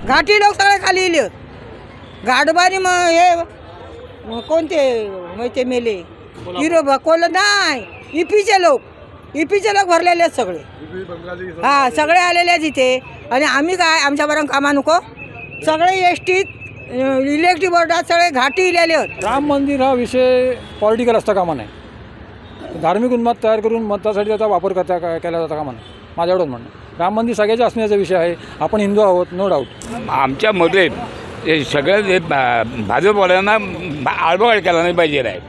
घाटी लोक सगळे खाली येले गाडबारी मग हे कोणते माहिती मेले हिरो कोल नाही इपीचे लोक भरलेले आहेत सगळे हां सगळे आलेले आहेत इथे आणि आम्ही काय आमच्यापर्यंत कामा नको सगळे एस टीत इलेक्ट्रिक बोर्डात सगळे घाटी इलेले आहेत. राम मंदिर हा विषय पॉलिटिकल असता कामा नाही. धार्मिक उन्माद तयार करून मतासाठी त्याचा वापर केला जाता कामा नाही. माझं एवढंच म्हणणं. राम मंदिर सगळ्याच्या असण्याचा विषय आहे. आपण हिंदू आहोत, नो डाऊट. आमच्या मते सगळ्या भाजपवाल्यांना आडबाड केला नाही पाहिजे आहे.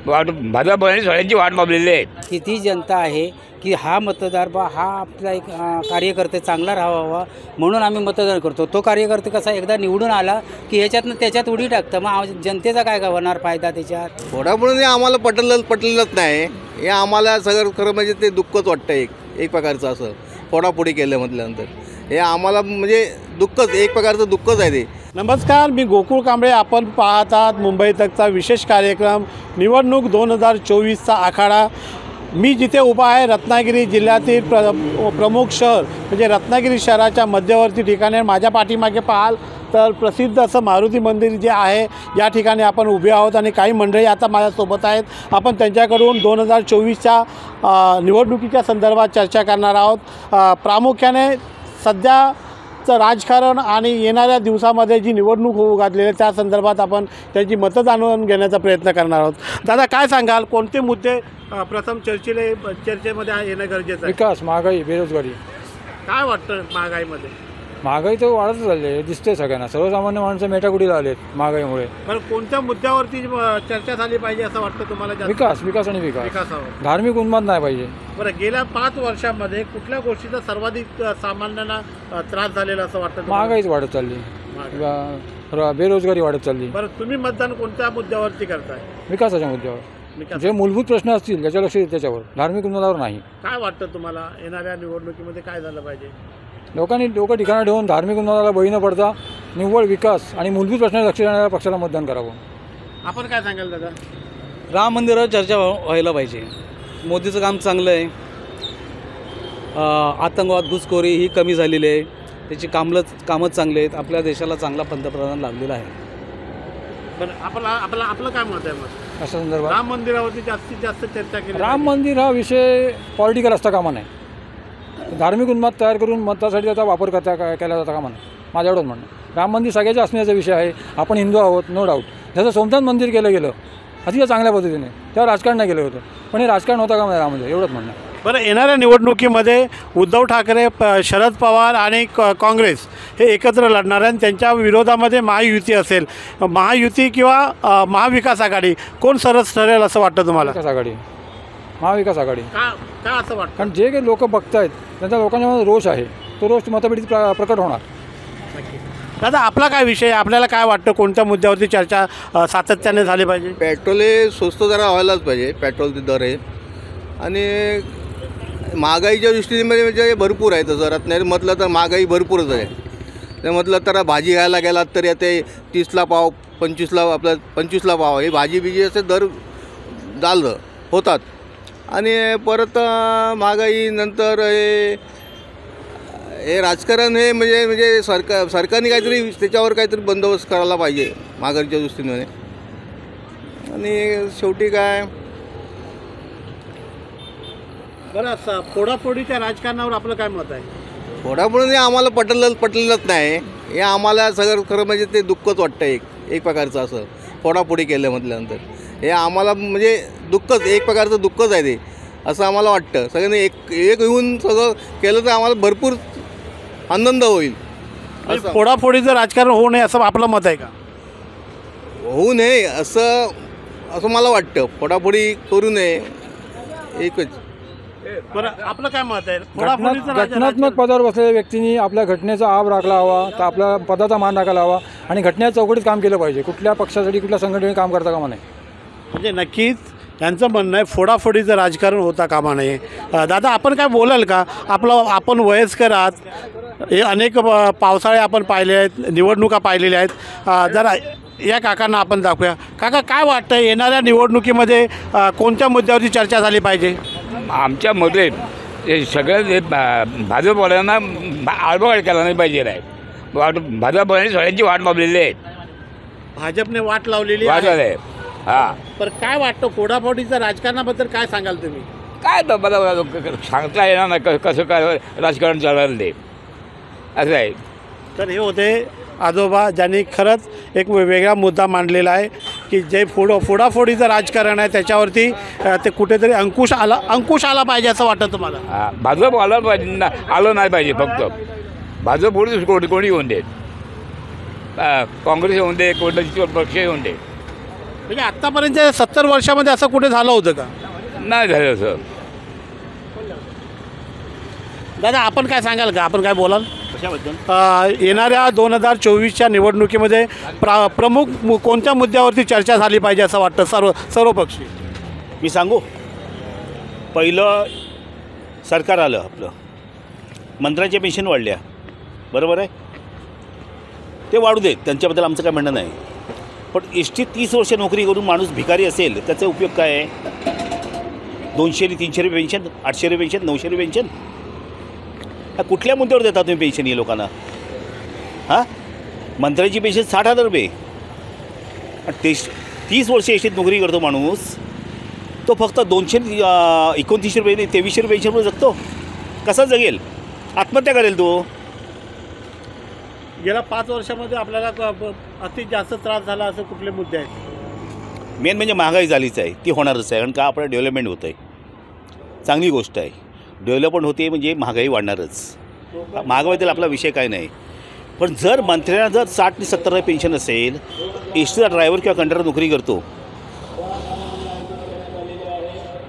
भाजपवाल्यांनी सगळ्यांची वाट लावलेली आहे. किती जनता आहे की हा मतदार हा आपला एक कार्यकर्ते चांगला राहावा म्हणून आम्ही मतदान करतो. तो कार्यकर्ते कसा एकदा निवडून आला की ह्याच्यातनं त्याच्यात उडी टाकतं. मग जनतेचा काय होणार फायदा त्याच्यात. थोडापुढे आम्हाला पटलेलंच नाही. हे आम्हाला सगळं खरं म्हणजे ते दुःखच वाटतं. एक प्रकारचं असं फोडाफोडी केलं म्हटल्यानंतर हे आम्हाला म्हणजे दुःखच एक प्रकारचं दुःखच आहे ते. नमस्कार, मी गोकुळ कांबळे. आपण पाहतात मुंबई तकचा विशेष कार्यक्रम निवडणूक 2024चा आखाडा. मी जिथे उभा आहे रत्नागिरी जिल्ह्यातील प्रमुख शहर म्हणजे रत्नागिरी शहराच्या मध्यवर्ती ठिकाणी. माझ्या पाठीमागे पाहाल तर प्रसिद्ध असं मारुती मंदिर जे आहे या ठिकाणी आपण उभे आहोत आणि काही मंडळी आता माझ्यासोबत आहेत. आपण त्यांच्याकडून 2024च्या निवडणुकीच्या संदर्भात चर्चा करणार आहोत. प्रामुख्याने सध्याचं राजकारण आणि येणाऱ्या दिवसामध्ये जी निवडणूक होऊ घातलेली आहे त्या संदर्भात आपण त्यांची मतं जाणून घेण्याचा प्रयत्न करणार आहोत. दादा काय सांगाल, कोणते मुद्दे प्रथम चर्चेमध्ये येणं गरजेचं आहे? विकास, महागाई, बेरोजगारी. काय वाटतं महागाईमध्ये? महागाई तर वाढतच चालली आहे, दिसते सगळ्यांना. सर्वसामान्य माणसं मेटाकुटीला आलेत महागाईमुळे. पण कोणत्या मुद्द्यावरती चर्चा झाली पाहिजे असं वाटतं तुम्हाला? विकास आणि विकासावर. धार्मिक उन्माद नाही पाहिजे. बरं, गेल्या 5 वर्षांमध्ये कुठल्या गोष्टीचा सर्वाधिक सामान्यांना त्रास झालेला असं वाटतं? महागाईच वाढत चालली, बेरोजगारी वाढत चालली. बरं, तुम्ही मतदान कोणत्या मुद्द्यावरती करताय? विकासाच्या मुद्द्यावर. जे मूलभूत प्रश्न असतील ज्याच्या लक्ष देईल त्याच्यावर, धार्मिक उन्मादावर नाही. काय वाटतं तुम्हाला येणाऱ्या निवडणुकीमध्ये काय झालं पाहिजे? लोकांनी ठिकाणं ठेवून धार्मिक उन्मादाला बळी न पडता निव्वळ विकास आणि मूलभूत प्रश्नाला लक्ष देणाऱ्या पक्षाला मतदान करावं. आपण काय सांगाल दादा? राम मंदिरावर चर्चा व्हायला पाहिजे. मोदीचं काम चांगलं आहे. आतंकवाद घुसखोरी ही कमी झालेली आहे. त्याची कामच चांगले आहेत. आपल्या देशाला चांगला पंतप्रधान लाभलेला आहे. बरं, आपलं काय मत आहे मग अशा संदर्भात? राम मंदिरावरती जास्तीत जास्त चर्चा केली. राम मंदिर हा विषय पॉलिटिकल असता कामा नाही. धार्मिक उन्माद तयार करून मतासाठी त्याचा वापर केला जाता कामा नाही. माझं एवढंच म्हणणं. राम मंदिर सगळ्याच्या असण्याचा विषय आहे. आपण हिंदू आहोत, नो डाऊट. जसं सोमनाथ मंदिर केलं गेलं अतिशय चांगल्या पद्धतीने, त्यावर राजकारण नाही केलं होतं. पण हे राजकारण होता कामा नाही राम मंदिर, एवढंच म्हणणं. बरं, येणाऱ्या निवडणुकीमध्ये उद्धव ठाकरे, शरद पवार आणि काँग्रेस हे एकत्र लढणार आहे. त्यांच्या विरोधामध्ये महायुती असेल. महायुती किंवा महाविकास आघाडी कोण सरस ठरेल असं वाटतं तुम्हाला? महाविकास आघाडी. का असं वाटतं? कारण जे काही लोक बघतायत त्यांच्या लोकांच्यामध्ये रोष आहे, तो रोष मतपेटीत प्रकट होणार. दादा आपला काय विषय? आपल्याला काय वाटतं कोणत्या मुद्द्यावरती चर्चा सातत्याने झाली पाहिजे? पेट्रोल हे स्वस्त जरा व्हायलाच पाहिजे. पेट्रोलचे दर आहे आणि महागाईच्या दृष्टीने म्हणजे भरपूर आहे. तसं रत्नागिरी म्हटलं तर महागाई भरपूरच आहे. ते म्हटलं तर भाजी घ्यायला गेलात तर ते 30ला पाव, 25ला पाव हे भाजी बिजी असे दर झालं होतात. आणि परत महागाई नंतर हे राजकारण हे म्हणजे सरकारने काहीतरी त्याच्यावर काहीतरी बंदोबस्त करायला पाहिजे महागाईच्या दृष्टीने. आणि शेवटी काय बरं, फोडाफोडीच्या राजकारणावर आपलं काय मत आहे? फोडाफोडी आम्हाला पटलेलंच नाही. हे आम्हाला सगळं खरं म्हणजे ते दुःखच वाटतं. एक प्रकारचं असं फोडाफोडी केलं म्हटल्यानंतर हे आम्हाला म्हणजे दुःखच एक प्रकारचं दुःखच आहे ते असं आम्हाला वाटतं. सगळ्यांनी एक येऊन सगळं केलं तर आम्हाला भरपूर आनंद होईल. फोडाफोडीचं राजकारण होऊ नये असं आपलं मत आहे का? होऊ नये असं मला वाटतं. फोडाफोडी करू नये एकच. बरं, आपलं काय मत आहे? घटनात्मक पदावर बसलेल्या व्यक्तींनी आपल्या घटनेचा आभ राखला हवा, तर आपल्या पदाचा मान राखायला हवा आणि घटनेच्या चौकटीत काम केलं पाहिजे. कुठल्या पक्षासाठी कुठल्या संघटनेने काम करता कामा नये. म्हणजे नक्कीच त्यांचं म्हणणं आहे फोडाफोडीचं राजकारण होता कामा नये. दादा आपण काय बोलाल का? आपण वयस्कर आहात. हे अनेक पावसाळे आपण पाहिले आहेत, निवडणुका पाहिलेल्या आहेत. जरा या काकांना आपण दाखवूया. काका काय वाटतं येणाऱ्या निवडणुकीमध्ये कोणत्या मुद्द्यावरती चर्चा झाली पाहिजे? आमच्या मते सगळ्या भाजपवाल्यांना आडबाड केला नाही पाहिजे आहे. भाजप बोलण्याची सगळ्यांची वाट लावलेली आहे. भाजपने वाट लावलेली वाट आहे. आहे. हां पण काय वाटतं फोडाफोडीचं राजकारणाबद्दल काय सांगाल तुम्ही? काय तर मला सांगता येणार नाही कसं काय राजकारण चाललं ते असं आहे. तर हे होते आजोबा ज्यांनी खरंच एक वेगळा मुद्दा मांडलेला आहे की जे फोडाफोडीचं राजकारण आहे त्याच्यावरती ते कुठेतरी अंकुश आला पाहिजे असं वाटतं तुम्हाला? हां भाजप आलं पाहिजे ना, आलं नाही पाहिजे. फक्त भाजप कोणी होऊन देत, काँग्रेस होऊन दे, कोणत्याची पक्ष होऊन दे. म्हणजे आत्तापर्यंत 70 वर्षामध्ये असं कुठे झालं होतं का? नाही झालं असं. दादा आपण काय सांगाल का? आपण काय बोलाल येणाऱ्या 2024च्या निवडणुकीमध्ये प्रमुख कोणत्या मुद्द्यावरती चर्चा झाली पाहिजे असं वाटतं सर्वपक्षी? मी सांगू, पहिलं सरकार आलं आपलं, मंत्र्यांच्या पेन्शन वाढल्या, बरोबर आहे, ते वाढू देत, त्यांच्याबद्दल आमचं काय म्हणणं नाही. पण एसटी 30 वर्ष नोकरी करून माणूस भिकारी असेल त्याचा उपयोग काय आहे? 200 300 रुपये पेन्शन, 800 रुपये पेन्शन, 900 रुपये पेन्शन, कुठल्या मुद्द्यावर देता तुम्ही पेन्शन हे लोकांना? हां, मंत्र्याची पेन्शन 60,000 रुपये. आणि 30 वर्ष एसटीत नोकरी करतो माणूस, तो फक्त 229 रुपये 2300 रुपये पेन्शनवर जगतो. कसा जगेल? आत्महत्या करेल तो. गेल्या 5 वर्षामध्ये आपल्याला अति जास्त त्रास झाला असं कुठले मुद्दे आहेत? मेन म्हणजे महागाई झालीच आहे, ती होणारच आहे. कारण का आपलं डेव्हलपमेंट होतं आहे, चांगली गोष्ट आहे. डेव्हलपमेंट होते म्हणजे महागाई वाढणारच. महागाईबद्दल आपला विषय काय नाही. पण जर मंत्र्यांना जर 60 ते 70 पेन्शन असेल, एसटीचा ड्रायव्हर किंवा कंडक्टर नोकरी करतो,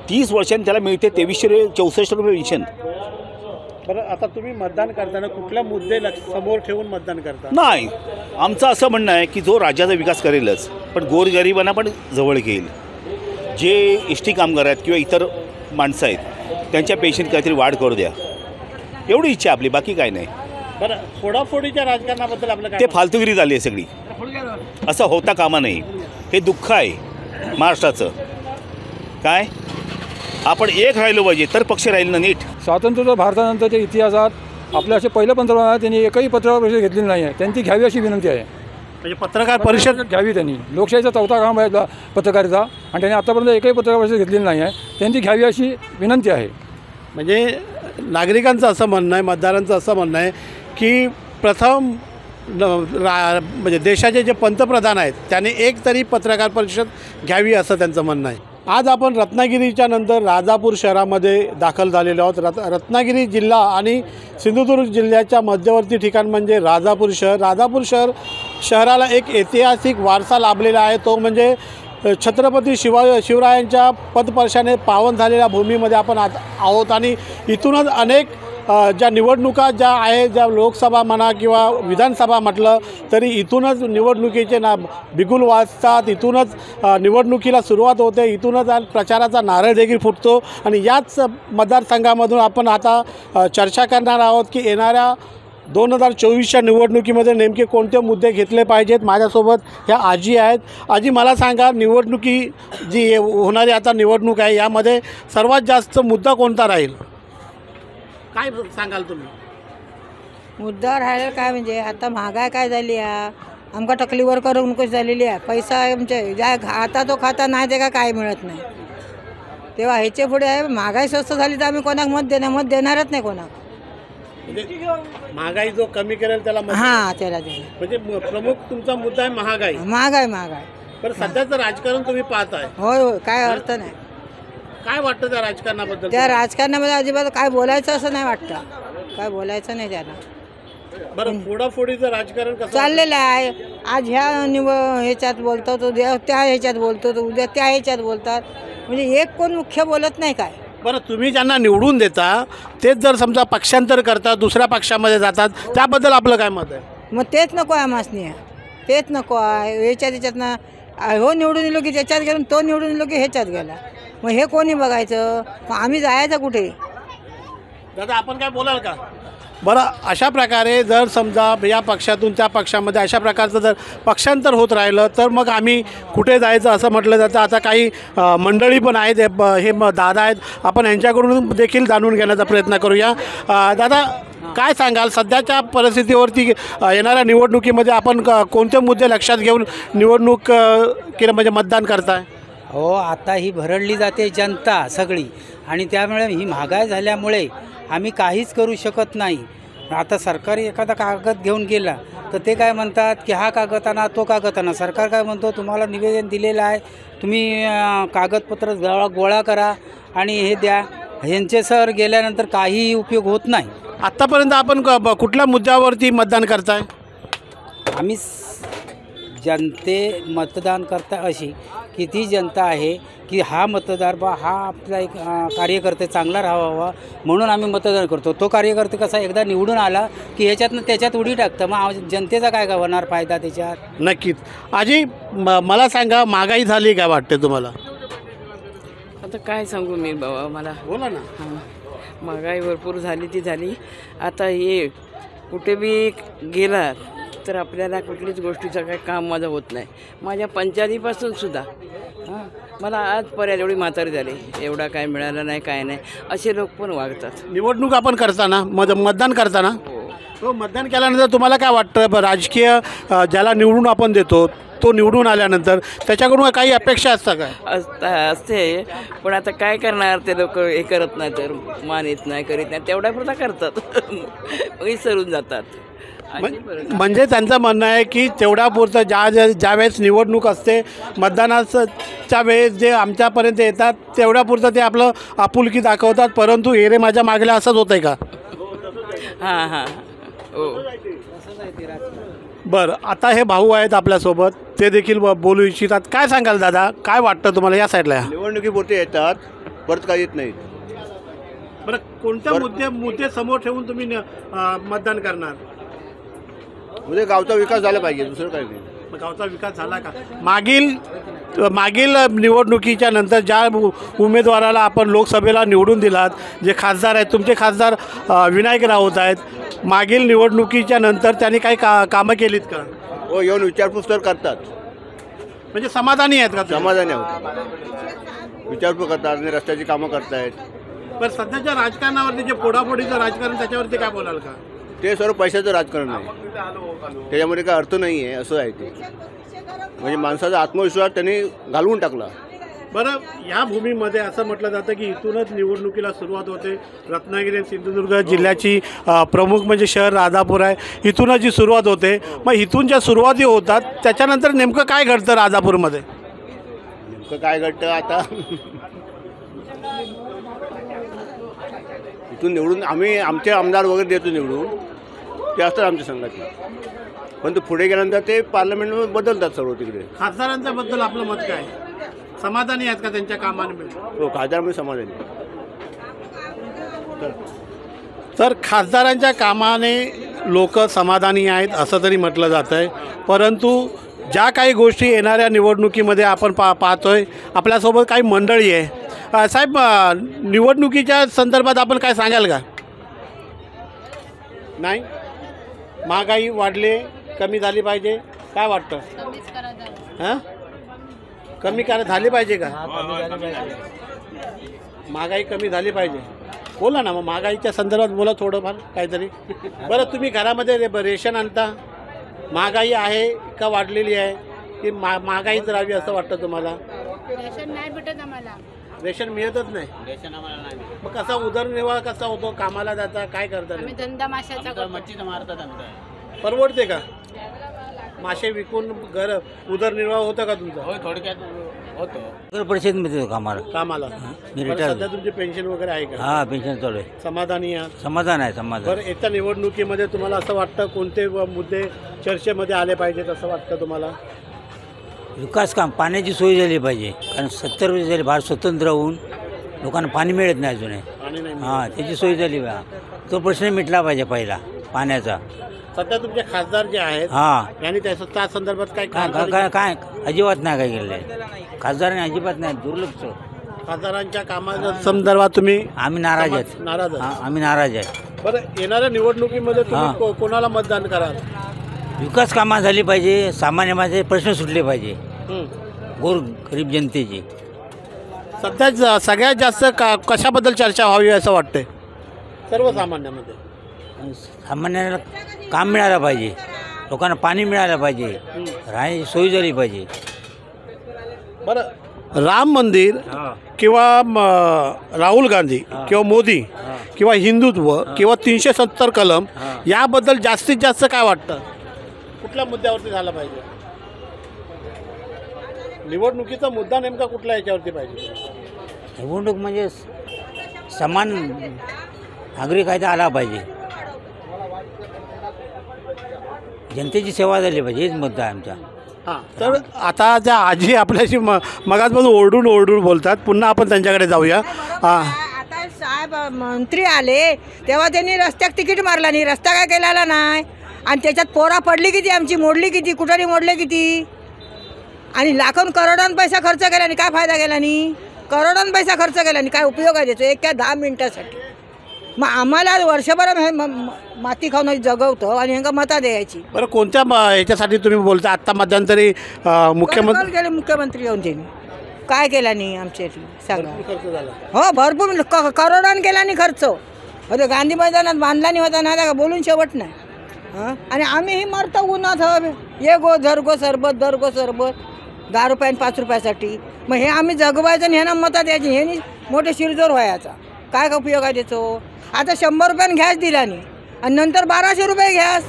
30 वर्षांनी त्याला मिळते 2364 रुपये पेन्शन. बरं, आता तुम्ही मतदान करताना कुठल्या मुद्दे समोर ठेवून मतदान करता? नाही, आमचं असं म्हणणं आहे की जो राज्याचा विकास करेलच, पण गोरगरिबांना पण जवळ घेईल. जे एसटी कामगार आहेत किंवा इतर माणसं आहेत त्यांच्या पेन्शन काहीतरी वाढ करू द्या, एवढी इच्छा आपली, बाकी काय नाही. बरं, फोडाफोडीच्या राजकारणाबद्दल आपलं काय? ते फालतुगिरी झाली आहे सगळी, असं होता कामा नाही. हे दुःख आहे महाराष्ट्राचं. काय आपण एक राहिलो पाहिजे तर पक्ष राहील ना नीट. स्वातंत्र्य भारतानंतरच्या इतिहासात आपल्या असे पहिलं पंतप्रधान आहेत त्यांनी एकही पत्रकार परिषद घेतलेली नाही आहे. त्यांची घ्यावी अशी विनंती आहे. म्हणजे पत्रकार परिषद घ्यावी त्यांनी. लोकशाहीचा 4था काम आहे पत्रकारिता, आणि त्यांनी आतापर्यंत एकही पत्रकार परिषद घेतलेली नाही आहे. त्यांची घ्यावी अशी विनंती आहे. म्हणजे नागरिकांचं असं म्हणणं आहे, मतदारांचं असं म्हणणं आहे की प्रथम म्हणजे देशाचे जे पंतप्रधान आहेत त्यांनी एक तरी पत्रकार परिषद घ्यावी असं त्यांचं म्हणणं आहे. आज आपण रत्नागिरीच्या नंतर राजापूर शहरामध्ये दाखल झालेलो आहोत. रत्नागिरी जिल्हा आणि सिंधुदुर्ग जिल्ह्याच्या मध्यवर्ती ठिकाण म्हणजे राजापूर शहर. राजापूर शहराला एक ऐतिहासिक वारसा लाभलेला आहे, तो म्हणजे छत्रपती शिवरायांच्या पदस्पर्शाने पावन झालेल्या भूमीमध्ये आपण आहोत. आणि इथूनच अनेक ज्या निवडणुका ज्या आहे, ज्या लोकसभा म्हणा किंवा विधानसभा म्हटलं तरी इथूनच निवडणुकीचे बिगुल वाजतात, इथूनच निवडणुकीला सुरुवात होते, इथूनच प्रचाराचा नारळ देखील फुटतो. आणि याच मतदारसंघामधून आपण आता चर्चा करणार आहोत की येणाऱ्या 2024च्या निवडणुकीमध्ये नेमके कोणते मुद्दे घेतले पाहिजेत. माझ्यासोबत ह्या आजी आहेत. आजी, मला सांगा, निवडणुकी जी होणारी आता निवडणूक आहे यामध्ये सर्वात जास्त मुद्दा कोणता राहील? काय सांगाल तुम्ही? मुद्दा राहिलं काय म्हणजे आता महागाई काय झाली आहे, आमका टकलीवर करून कशी झालेली आहे. पैसा आमच्या ज्या आता तो खाता नाही ते काय मिळत नाही. तेव्हा ह्याच्या पुढे आहे महागाई स्वस्त झाली तर आम्ही कोणाक मत देणारच नाही कोणाक. महागाई जो कमी करेल त्याला हां, त्याला म्हणजे प्रमुख तुमचा मुद्दा आहे महागाई. महागाई. पण सध्याचं राजकारण तुम्ही पाहताय. होय, काय अर्थ नाही. काय वाटतं त्या राजकारणाबद्दल? त्या राजकारणामध्ये अजिबात काय बोलायचं असं नाही वाटतं. काय बोलायचं नाही त्याला. बरं, फोडाफोडीचं राजकारण कसं चाललेलं आहे? आज ह्या ह्याच्यात बोलतो तो त्या ह्याच्यात बोलतो तो उद्या त्या ह्याच्यात बोलतात. म्हणजे एक कोण मुख्य बोलत नाही काय. बरं, तुम्ही ज्यांना निवडून देता तेच जर समजा पक्षांतर करतात, दुसऱ्या पक्षामध्ये जातात, त्याबद्दल आपलं काय मत आहे? मग तेच नको आहे आम्हासनी. तेच नको आहे. ह्याच्यातनं हो निवडून दिलो की त्याच्यात गेलो, तो निवडून दिलो की ह्याच्यात गेला. मग हे कोणी बघायचं? मग आम्ही जायचं कुठे? दादा, आपण काय बोलाल का? बरं, अशा प्रकारे जर समजा या पक्षातून त्या पक्षामध्ये अशा प्रकारचं जर पक्षांतर होत राहिलं तर मग आम्ही कुठे जायचं असं म्हटलं जातं. आता काही मंडळी पण आहेत, हे दादा आहेत, आपण यांच्याकडून देखील जाणून घेण्याचा प्रयत्न करूया. दादा, काय सांगाल सध्याच्या परिस्थितीवरती येणाऱ्या निवडणुकीमध्ये आपण कोणते मुद्दे लक्षात घेऊन निवडणूक केलं म्हणजे मतदान करताय? हो, आता ही भरडली जाते जनता सगळी आणि त्यामुळे ही महागाई झाल्यामुळे आम्ही काहीच करू शकत नाही. आता सरकारी एखादा कागद घेऊन गेला तर ते काय म्हणतात की हा कागद आणा तो कागद आणा. सरकार काय म्हणतो तुम्हाला निवेदन दिलेलं आहे, तुम्ही कागदपत्र गोळा करा आणि हे द्या. ह्यांचे सर गेल्यानंतर काहीही उपयोग होत नाही. आत्तापर्यंत आपण कुठल्या मुद्द्यावरती मतदान करताय? आम्ही मतदान करता अशी की ती जनता आहे की हा मतदार हा आपला एक कार्यकर्ते चांगला राहावा म्हणून आम्ही मतदान करतो. तो कार्यकर्ते कसा एकदा निवडून आला की ह्याच्यातनं त्याच्यात उडी टाकतं, मग जनतेचा काय होणार फायदा त्याच्यात? नक्कीच. आजी मला सांगा, महागाई झाली काय वाटते तुम्हाला? आता काय सांगू मी बाबा, मला बोला ना. महागाई भरपूर झाली ती झाली. आता हे कुठे बी गेला तर आपल्याला कुठलीच गोष्टीचं काही काम माझं होत नाही. माझ्या पंचायतीपासून सुद्धा मला आजपर्यंत एवढी म्हातारी झाली, एवढा काय मिळालं नाही काय नाही असे लोक पण वागतात. निवडणूक आपण करताना मतदान करताना हो, मतदान केल्यानंतर तुम्हाला काय वाटतं? राजकीय ज्याला निवडून आपण देतो तो निवडून आल्यानंतर त्याच्याकडून काही अपेक्षा असतात काय? असते, पण आता काय करणार, ते लोक हे करत नाही तर मानित नाही करीत नाही तेवढ्यापुरता करतात विसरून जातात. म्हणजे त्यांचं म्हणणं आहे की तेवढ्यापुरतं ज्यावेळेस निवडणूक असते मतदानाच्या वेळेस जे आमच्यापर्यंत येतात तेवढ्यापुरतं ते आपलं आपुलकी दाखवतात, परंतु हे रे माझ्या मागल्या असंच होतं आहे का? हां हां हो. बरं, आता हे भाऊ आहेत आपल्यासोबत, ते देखील बोलू इच्छितात. काय सांगाल दादा, काय वाटतं तुम्हाला या साईडला? निवडणुकीपुरते येतात, परत काही येत नाहीत. बरं, कोणत्या मुद्दे समोर ठेवून तुम्ही मतदान करणार? म्हणजे गावचा विकास झाला पाहिजे, दुसरं काही नाही. गावचा विकास झाला का? मागील निवडणुकीच्या नंतर ज्या उमेदवाराला आपण लोकसभेला निवडून दिलात, जे खासदार आहेत तुमचे खासदार विनायक राऊत आहेत, मागील निवडणुकीच्या नंतर त्यांनी काही कामं केलीत का? हो, येऊन विचारपूस तर करतात. म्हणजे समाधानी आहेत का? समाधानी आहोत, विचारपूस करतात आणि रस्त्याची कामं करतायत. पण सध्याच्या राजकारणावरती जे फोडाफोडीचं राजकारण त्याच्यावरती काय बोलाल का? ते सर्व पैशाचं राजकारण आहे, त्याच्यामध्ये काय अर्थ नाही आहे असं आहे ते. म्हणजे माणसाचा आत्मविश्वास त्यांनी घालवून टाकला. बरं, या भूमीमध्ये असं म्हटलं जातं की इथूनच निवडणुकीला सुरुवात होते. रत्नागिरी आणि सिंधुदुर्ग जिल्ह्याची प्रमुख म्हणजे शहर राजापूर आहे, इथूनच जी सुरुवात होते. मग इथून ज्या सुरुवाती होतात त्याच्यानंतर नेमकं काय घडतं राजापूरमध्ये? नेमकं काय घडतं आता इथून निवडून आम्ही आमचे आमदार वगैरे देतो निवडून, ते असतात आमच्या संघाचे, पण ते पुढे गेल्यानंतर ते पार्लमेंटमध्ये बदलतात सर्व तिकडे. खासदारांच्या बद्दल आपलं मत काय? समाधानी आहेत का त्यांच्या कामांमध्ये? हो, खासदारांमध्ये समाधानी. तर खासदारांच्या कामाने लोक समाधानी आहेत असं तरी म्हटलं जातं आहे. परंतु ज्या काही गोष्टी येणाऱ्या निवडणुकीमध्ये आपण पाहतोय, आपल्यासोबत काही मंडळी आहे. साहेब, निवडणुकीच्या संदर्भात आपण काय सांगाल का? नाही, महागाई वाढले, कमी झाली पाहिजे, काय वाटतं? हां, कमी झाली पाहिजे का? महागाई कमी झाली पाहिजे. बोला ना, मग महागाईच्या संदर्भात बोला थोडंफार काहीतरी. बरं, तुम्ही घरामध्ये रेशन आणता, महागाई आहे का वाढलेली आहे की महागाईच राहावी असं वाटतं तुम्हाला? रेशन नाही भेटत आम्हाला. रेशन मिळतच नाही. रेशन आम्हाला नाही. मग कसा उदरनिर्वाह कसा होतो? कामाला जाता, काय करता? आम्ही धंदा माशाचा करतो. मच्छीचं मारतात आमचं. परवडते का? मासे विकून उदरनिर्वाह होतं का तुमचा? हो, थोडक्यात होतो. नगर परिषदमध्ये कामाला सध्या तुमची पेन्शन वगैरे आहे का? हां, पेन्शन चालू आहे. समाधानी आहात? समाधान आहे, समाधान. बरं, येत्या निवडणुकीमध्ये तुम्हाला असं वाटतं कोणते मुद्दे चर्चेमध्ये आले पाहिजेत असं वाटतं तुम्हाला? विकास काम, पाण्याची सोय झाली पाहिजे, कारण 70 वर्ष झाली भारत स्वतंत्र होऊन लोकांना पाणी मिळत नाही अजून. हां, त्याची सोय झाली बा, तो प्रश्न मिटला पाहिजे पहिला पाण्याचा. सध्या तुमचे खासदार जे आहेत हां, यांनी त्या संदर्भात काय काय अजिबात नाही काय केलं आहे खासदारांनी, अजिबात नाही, दुर्लक्ष. खासदारांच्या कामाच्या संदर्भात तुम्ही? आम्ही नाराज आहेत. नाराज हां, आम्ही नाराज आहे. बरं, येणाऱ्या निवडणुकीमध्ये तुम्ही कोणाला मतदान कराल? विकास कामं झाली पाहिजे, सामान्य माझे प्रश्न सुटले पाहिजे, गोर गरीब जनतेची. सध्या सगळ्यात जास्त कशाबद्दल चर्चा व्हावी असं वाटतंय सर्वसामान्यामध्ये? सामान्यांना काम मिळालं पाहिजे, लोकांना पाणी मिळालं पाहिजे, राहण्याची सोय झाली पाहिजे. बरं, राम मंदिर किंवा राहुल गांधी किंवा मोदी किंवा हिंदुत्व किंवा 370 कलम याबद्दल जास्तीत जास्त काय वाटतं? कुठल्या मुद्द्यावरती झालं पाहिजे? निवडणुकीचा मुद्दा नेमका कुठल्या याच्यावरती पाहिजे? निवडणूक म्हणजे समान नागरी कायदा आला पाहिजे, जनतेची सेवा झाली पाहिजे, हेच मुद्दा आहे आमचा. हां, तर आता त्या आजी आपल्याशी मगाचपासून ओरडून बोलतात. पुन्हा आपण त्यांच्याकडे जाऊया. आता साहेब मंत्री आले तेव्हा त्यांनी रस्त्यात तिकीट मारला नाही, रस्ता काय केलेला नाही, आणि त्याच्यात पोरा पडली किती, आमची मोडली किती, कुठे मोडले किती, आणि लाखोन करोडोन पैसा खर्च केला नाही, काय फायदा केला नाही? करोडोन पैसा खर्च केला नाही, काय उपयोग आहे त्याचा? एका 10 मिनिटासाठी. मग आम्हाला वर्षभर माती खाऊन जगवतं आणि ह्यांना मता द्यायची. बरं, कोणत्या ह्याच्यासाठी तुम्ही बोलता? आत्ता मध्यंतरी मुख्यमंत्री गेले, मुख्यमंत्री येऊन त्यांनी काय केला नाही आमच्यासाठी सांगा. खर्च झाला. हो, भरपूर करोडान केला नाही खर्च. अरे गांधी मैदानात बांधला नाही होता ना, त्या बोलून शेवट नाही. हां, आणि आम्ही ही मरतो उन्हात हवे, ये गो धरगो सरबत, दरगो सरबत, 10 रुपये आणि 5 रुपयासाठी. मग हे आम्ही जगवायचं आणि ह्यांना मतं द्यायची, ह्यांनी मोठे शिरजोर व्हायचा. काय उपयोग आहे त्याचं? आता 100 रुपयानं गॅस दिला नाही आणि नंतर 1200 रुपये गॅस,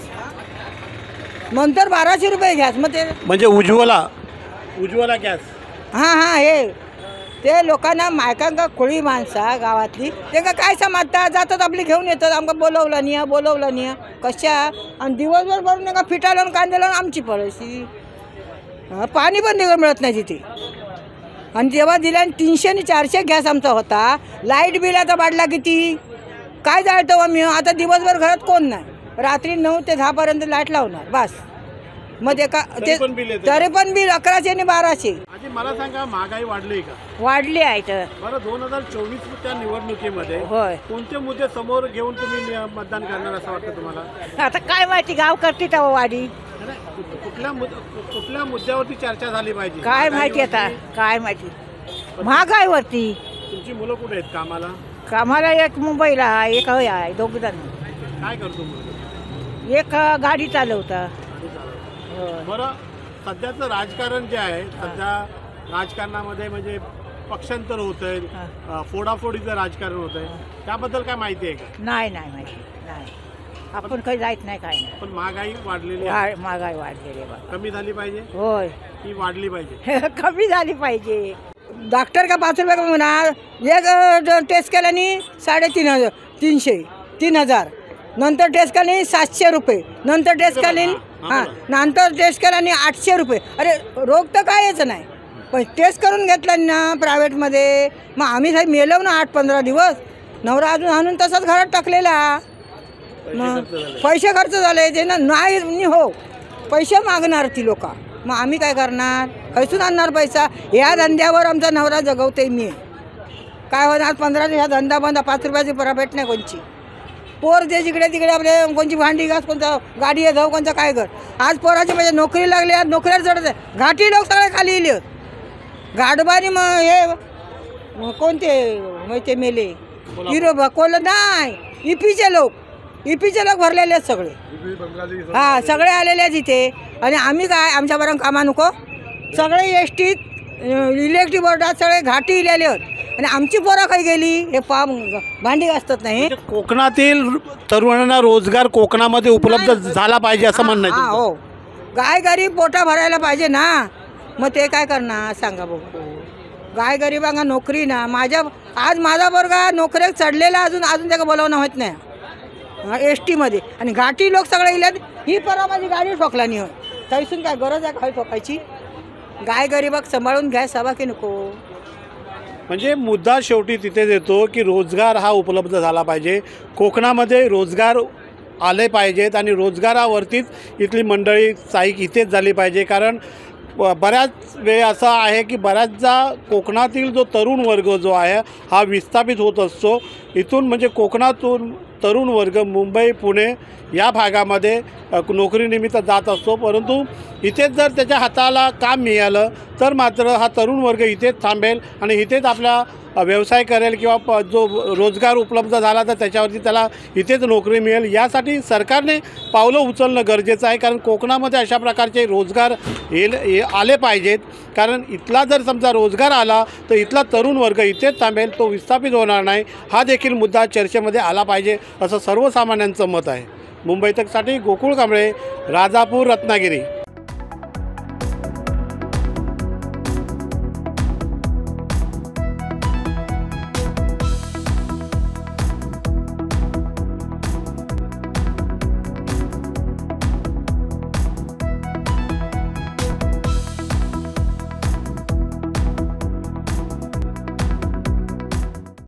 नंतर 1200 रुपये गॅस. मग ते म्हणजे उज्ज्वला गॅस. हां, हे ते लोकांना मायकांका खोळी माणसा गावातली ते का काय समजतात, जातात आपली घेऊन येतात, आमका बोलवलं नाही कशा, आणि दिवसभर भरून नका फिटायला आणि कांद्याला आमची पडशी. पाणी पण दिवस मिळत नाही तिथे. आणि जेव्हा दिला 300 आणि 400 गॅस आमचा होता, लाईट बिल आता वाढला किती, काय जाळतो आम्ही? आता दिवसभर घरात कोण नाही, रात्री 9 ते 10पर्यंत लाईट लावणार बस. मग ते तरी पण बिल 1100 आणि 1200. आधी मला सांगा, महागाई वाढली का? वाढली आहे. तर बरं, 2024च्या निवडणुकीमध्ये होय, कोणते मुद्दे समोर घेऊन तुम्ही मतदान करणार असं वाटतं तुम्हाला? आता काय माहिती, गाव करते तेव्हा वाढी, कुठल्या मुद्द्यावरती चर्चा झाली पाहिजे? काय माहिती, आता काय माहिती. महागाईवरती. तुमची मुलं कुठे आहेत कामाला? कामाला एक मुंबईला आहे, एक आहे, 2 जण. काय करतो मुलं? एक गाडी चालवता. बरं, सध्याचं राजकारण जे आहे, सध्या राजकारणामध्ये म्हणजे पक्षांतर होत आहे, फोडाफोडीचं राजकारण होत आहे, त्याबद्दल काय माहिती आहे का? नाही माहिती, नाही. आपण काही जायत नाही, काय नाही. पण महागाई वाढलेली आहे. महागाई वाढलेली आहे. कमी झाली पाहिजे? होय. की वाढली पाहिजे? कमी झाली पाहिजे. डॉक्टर का 5 रुपये म्हणा, एक टेस्ट केल्याने 350, 3000, नंतर टेस्ट केल्याने 700 रुपये, नंतर टेस्ट केल्याने नंतर टेस्ट केल्याने 800 रुपये. अरे रोग तर कायच नाही, पण टेस्ट करून घेतलं ना प्रायव्हेटमध्ये. मग आम्ही साहेब मेलो ना 8-15 दिवस, नवरा अजून आणून तसाच घरात टाकलेला. मग पैसे खर्च झाले ते ना, नाही हो, पैसे मागणार ती लोक. मग आम्ही काय करणार, खैसून आणणार पैसा? ह्या धंद्यावर आमचा नवरा जगवते मी. काय होणार 15 दिवस धंदा बंद, 5 रुपयाची प्रॉफिट नाही कोणची. पोर ते जिकडे तिकडे आपले कोणची भांडी घास, कोणतं गाडी जाऊ, कोणचं काय कर. आज पोराची म्हणजे नोकरी लागली, आज नोकरीवर चढत आहे. घाटी लोक सगळे खाली येले, गाडबारी. मग हे कोणते माहिती मेले, हिरो कोल नाही, इपीचे लोक भरलेले आहेत सगळे. हां, सगळे आलेले आहेत इथे. आणि आम्ही काय, आमच्याबरोबर कामा नको. सगळे एसटीत, इलेक्ट्रिक बोर्डात सगळे घाटी इलेले आहेत. आणि आमची पोरं काही गेली, हे भांडी घासतात नाही. कोकणातील तरुणांना रोजगार कोकणामध्ये उपलब्ध झाला पाहिजे असं म्हणणं आहे? हो, गाय गरीब पोटा भरायला पाहिजे ना. मग ते काय करणार सांगा बघू. गाय गरिबांना नोकरी ना. आज माझा वर्गा नोकरीत चढलेला, अजून त्याला बोलावणं होत नाही एस टीमध्ये. आणि घाटी लोक सगळे इल्यात. ही परा माझी गाडी ठोकला नाही होय, तैसून काय गरज आहे काय ठोकायची? गाय गरिबाक सांभाळून घ्या सभा की नको. म्हणजे मुद्दा शेवटी तिथेच येतो की रोजगार हा उपलब्ध झाला पाहिजे. कोकणामध्ये रोजगार आले पाहिजेत आणि रोजगारावरतीच इथली मंडळी स्थायिक इथेच झाली पाहिजे. कारण बऱ्याच वेळ असा आहे की बऱ्याचदा कोकणातील जो तरुण वर्ग जो आहे हा विस्थापित होत असतो. इथून म्हणजे कोकणातून तरुण वर्ग मुंबई पुणे या भागामध्ये नोकरीनिमित्त जात असतो, परंतु इथेच जर त्याच्या हाताला काम मिळालं तर मात्र हा तरुण वर्ग इथेच थांबेल आणि इथेच आपला व्यवसाय करेल किंवा जो रोजगार उपलब्ध झाला तर त्याच्यावरती त्याला इथेच नोकरी मिळेल। यासाठी सरकारने पावलं उचलणं गरजेचं आहे, कारण कोकणामध्ये अशा प्रकारचे रोजगार आले पाहिजेत। कारण इथला जर समजा रोजगार आला तर इथला तरुण वर्ग इथेच थांबेल, तो विस्थापित होणार नाही। हा देखील मुद्दा चर्चेमध्ये आला पाहिजे असं सर्वसामान्यांचं मत आहे। मुंबई तकसाठी गोकुळ कांबळे, राजापूर, रत्नागिरी।